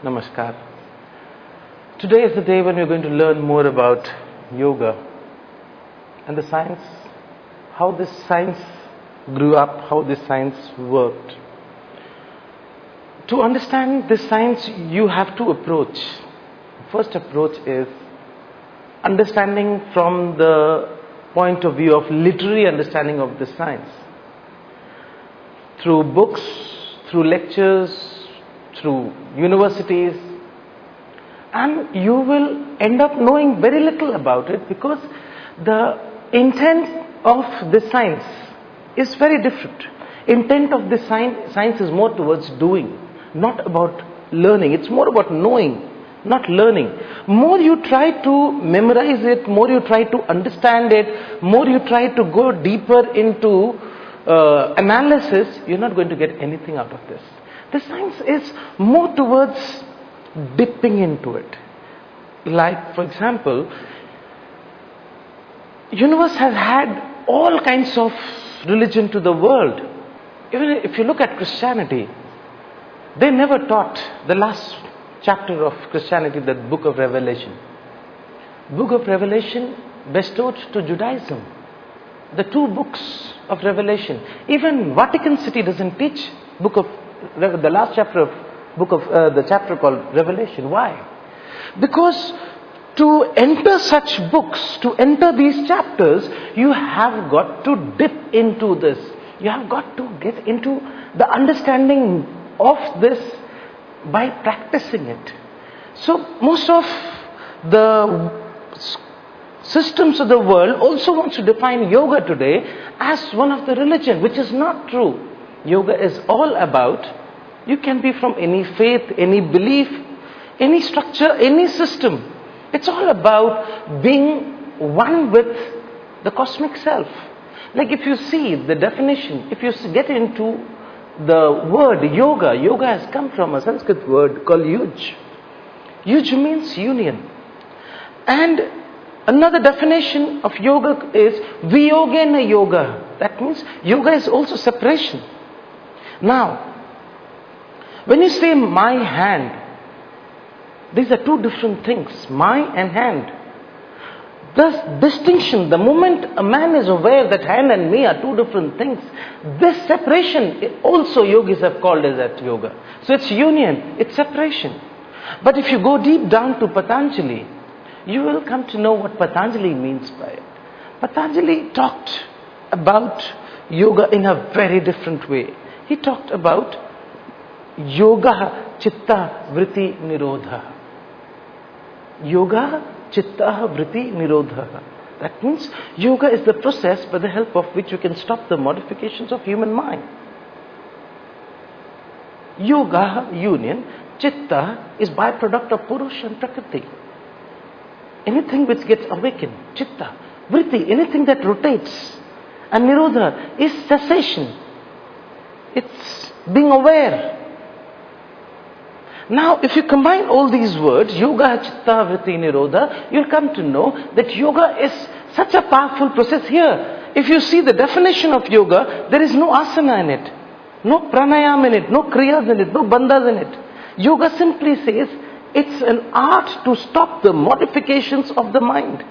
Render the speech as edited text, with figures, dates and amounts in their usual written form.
Namaskar. Today is the day when we're going to learn more about yoga and the science, how this science grew up, how this science worked. To understand this science, you have to approach. The first approach is understanding from the point of view of literary understanding of this science. Through books, through lectures, through universities, and you will end up knowing very little about it because the intent of this science is very different. Intent of this science is more towards doing, not about learning. It's more about knowing, not learning. More you try to memorize it, more you try to understand it, more you try to go deeper into analysis, you're not going to get anything out of this. The science is more towards dipping into it. Like, for example, universe has had all kinds of religion to the world. Even if you look at Christianity, they never taught the last chapter of Christianity, the book of Revelation. Book of Revelation bestowed to Judaism. The two books of Revelation. Even Vatican City doesn't teach the last chapter of the chapter called Revelation. Why? Because to enter such books, to enter these chapters, you have got to dip into this. You have got to get into the understanding of this by practicing it. So most of the systems of the world also wants to define yoga today as one of the religion, which is not true. Yoga is all about, you can be from any faith, any belief, any structure, any system. It's all about being one with the cosmic self. Like if you see the definition, if you get into the word yoga, yoga has come from a Sanskrit word called yuj. Yuj means union. And another definition of yoga is viyogena yoga. That means yoga is also separation. Now, when you say my hand, these are two different things, my and hand. The distinction, the moment a man is aware that hand and me are two different things, this separation also yogis have called as that yoga. So it's union, it's separation. But if you go deep down to Patanjali, you will come to know what Patanjali means by it. Patanjali talked about yoga in a very different way. He talked about yoga chitta vritti nirodha. Yoga chitta vritti nirodha. That means yoga is the process by the help of which you can stop the modifications of human mind. Yoga, union, chitta is byproduct of Purusha and Prakriti. Anything which gets awakened, chitta, vritti, anything that rotates. And nirodha is cessation. It's being aware. Now, if you combine all these words, yoga, chitta, vritti, nirodha, you'll come to know that yoga is such a powerful process. Here, if you see the definition of yoga, there is no asana in it, no pranayama in it, no kriyas in it, no bandhas in it. Yoga simply says it's an art to stop the modifications of the mind.